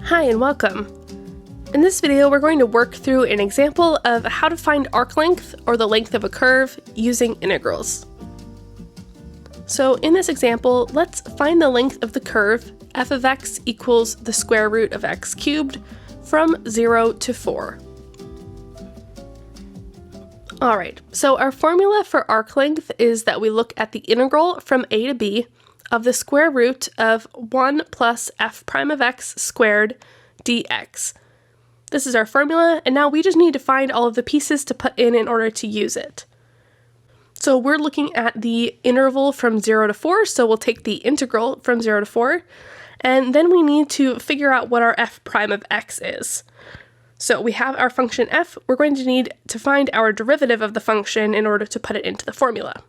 Hi and welcome. In this video, we're going to work through an example of how to find arc length, or the length of a curve, using integrals. So in this example, let's find the length of the curve f of x equals the square root of x cubed from 0 to 4. Alright, so our formula for arc length is that we look at the integral from a to b of the square root of 1 plus f prime of x squared dx. This is our formula, and now we just need to find all of the pieces to put in order to use it. So we're looking at the interval from 0 to 4, so we'll take the integral from 0 to 4, and then we need to figure out what our f prime of x is. So we have our function f, we're going to need to find our derivative of the function in order to put it into the formula.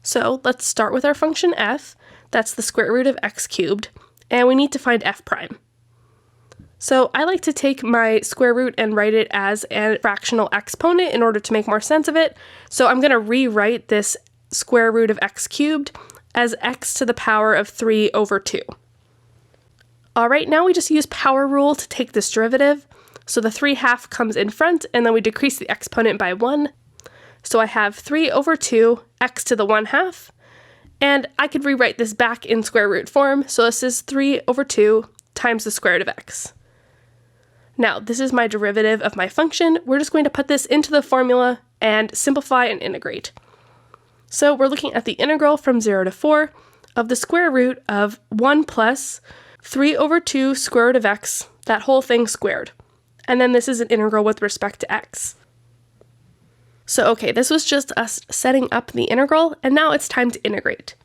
So let's start with our function f, that's the square root of x cubed, and we need to find f prime. So I like to take my square root and write it as a fractional exponent in order to make more sense of it. So I'm going to rewrite this square root of x cubed as x to the power of 3 over 2. Alright, now we just use power rule to take this derivative. So the 3/2 comes in front, and then we decrease the exponent by 1. So I have 3 over 2, x to the 1/2, and I could rewrite this back in square root form, so this is 3 over 2 times the square root of x. Now, this is my derivative of my function. We're just going to put this into the formula and simplify and integrate. So we're looking at the integral from 0 to 4 of the square root of 1 plus 3 over 2 square root of x, that whole thing squared. And then this is an integral with respect to x. So okay, this was just us setting up the integral, and now it's time to integrate.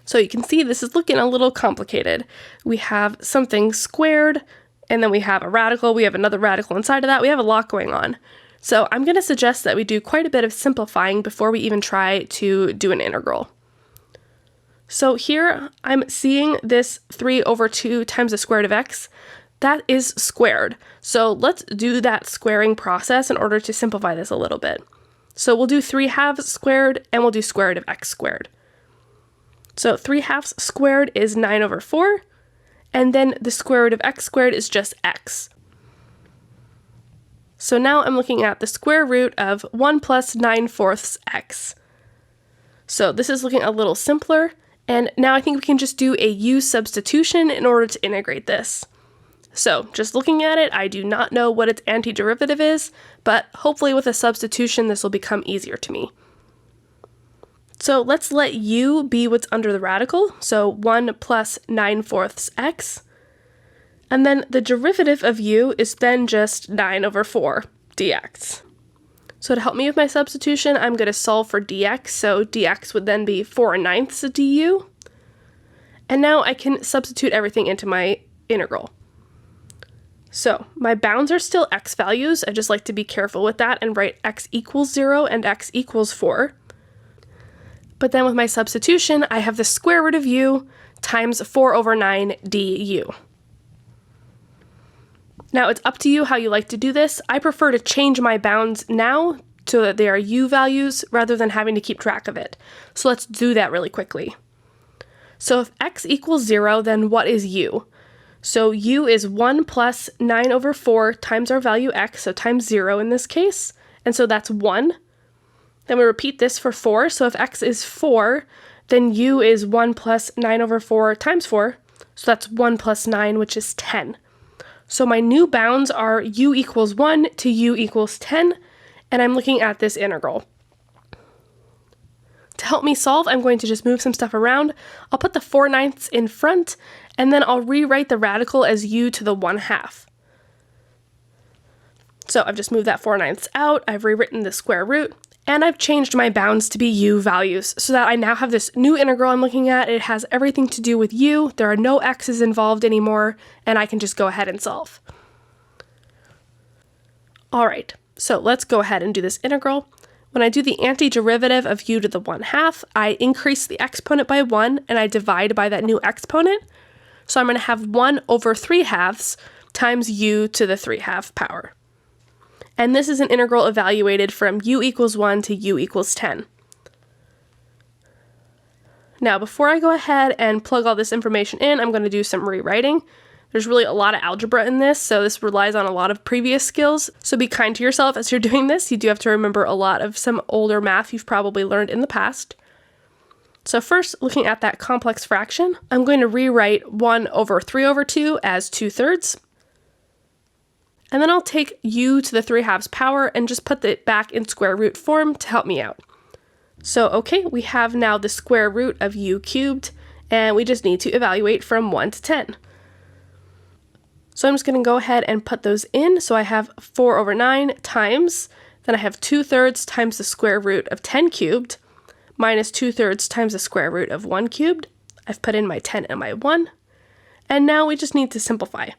So you can see this is looking a little complicated. We have something squared, and then we have a radical, we have another radical inside of that, we have a lot going on. So I'm going to suggest that we do quite a bit of simplifying before we even try to do an integral. So here I'm seeing this 3 over 2 times the square root of x. That is squared. So let's do that squaring process in order to simplify this a little bit. So we'll do 3/2 squared, and we'll do square root of x squared. So 3/2 squared is 9 over 4, and then the square root of x squared is just x. So now I'm looking at the square root of 1 plus 9/4 x. So this is looking a little simpler, and now I think we can just do a u substitution in order to integrate this. So just looking at it, I do not know what its antiderivative is, but hopefully with a substitution this will become easier to me. So let's let u be what's under the radical, so 1 plus 9/4 x, and then the derivative of u is then just 9 over 4 dx. So to help me with my substitution, I'm going to solve for dx, so dx would then be 4/9 du, and now I can substitute everything into my integral. So my bounds are still x values. I just like to be careful with that and write x equals 0 and x equals 4. But then with my substitution, I have the square root of u times 4 over 9 du. Now it's up to you how you like to do this. I prefer to change my bounds now so that they are u values rather than having to keep track of it. So let's do that really quickly. So if x equals 0, then what is u? So u is 1 plus 9 over 4 times our value x, so times 0 in this case, and so that's 1. Then we repeat this for 4, so if x is 4, then u is 1 plus 9 over 4 times 4, so that's 1 plus 9, which is 10. So my new bounds are u equals 1 to u equals 10, and I'm looking at this integral. To help me solve, I'm going to just move some stuff around. I'll put the 4/9 in front, and then I'll rewrite the radical as u to the 1/2. So I've just moved that 4/9 out, I've rewritten the square root, and I've changed my bounds to be u values so that I now have this new integral I'm looking at. It has everything to do with u, there are no x's involved anymore, and I can just go ahead and solve. Alright, so let's go ahead and do this integral. When I do the antiderivative of u to the 1/2, I increase the exponent by 1 and I divide by that new exponent. So I'm going to have 1 over 3/2 times u to the 3/2 power. And this is an integral evaluated from u equals 1 to u equals 10. Now, before I go ahead and plug all this information in, I'm going to do some rewriting. There's really a lot of algebra in this, so this relies on a lot of previous skills. So be kind to yourself as you're doing this. You do have to remember a lot of some older math you've probably learned in the past. So first, looking at that complex fraction, I'm going to rewrite 1 over 3 over 2 as 2/3. And then I'll take u to the 3/2 power and just put it back in square root form to help me out. So okay, we have now the square root of u cubed, and we just need to evaluate from 1 to 10. So I'm just going to go ahead and put those in. So I have 4 over 9 times, then I have 2/3 times the square root of 10 cubed, minus 2/3 times the square root of 1 cubed. I've put in my 10 and my 1. And now we just need to simplify.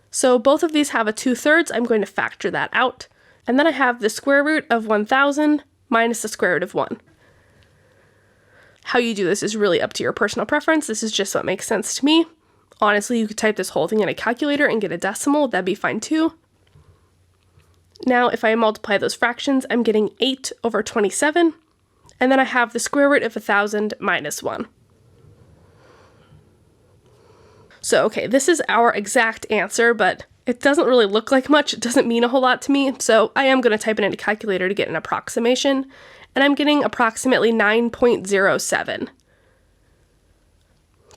So both of these have a 2/3. I'm going to factor that out. And then I have the square root of 1,000 minus the square root of 1. How you do this is really up to your personal preference. This is just what makes sense to me. Honestly, you could type this whole thing in a calculator and get a decimal. That'd be fine too. Now, if I multiply those fractions, I'm getting 8 over 27. And then I have the square root of 1,000 minus 1. So, okay, this is our exact answer, but it doesn't really look like much. It doesn't mean a whole lot to me. So I am going to type it in a calculator to get an approximation. And I'm getting approximately 9.07.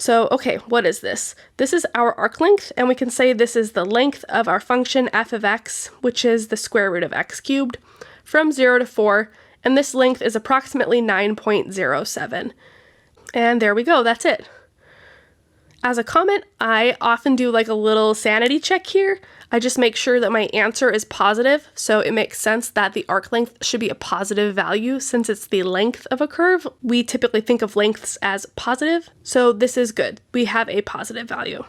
So, okay, what is this? This is our arc length, and we can say this is the length of our function f of x, which is the square root of x cubed, from 0 to 4, and this length is approximately 9.07. And there we go, that's it. As a comment, I often do like a little sanity check here. I just make sure that my answer is positive, so it makes sense that the arc length should be a positive value since it's the length of a curve. We typically think of lengths as positive, so this is good. We have a positive value.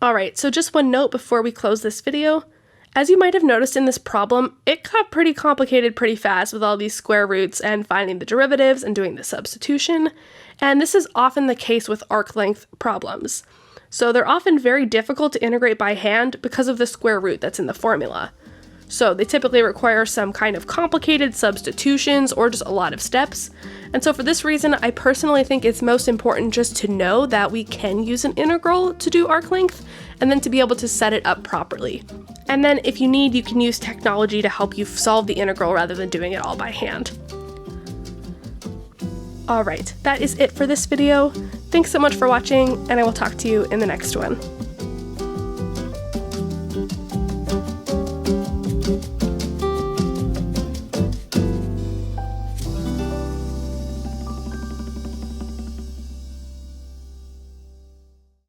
Alright, so just one note before we close this video. As you might have noticed in this problem, it got pretty complicated pretty fast with all these square roots and finding the derivatives and doing the substitution, and this is often the case with arc length problems. So they're often very difficult to integrate by hand because of the square root that's in the formula. So they typically require some kind of complicated substitutions or just a lot of steps. And so for this reason, I personally think it's most important just to know that we can use an integral to do arc length and then to be able to set it up properly. And then if you need, you can use technology to help you solve the integral rather than doing it all by hand. Alright, that is it for this video. Thanks so much for watching, and I will talk to you in the next one.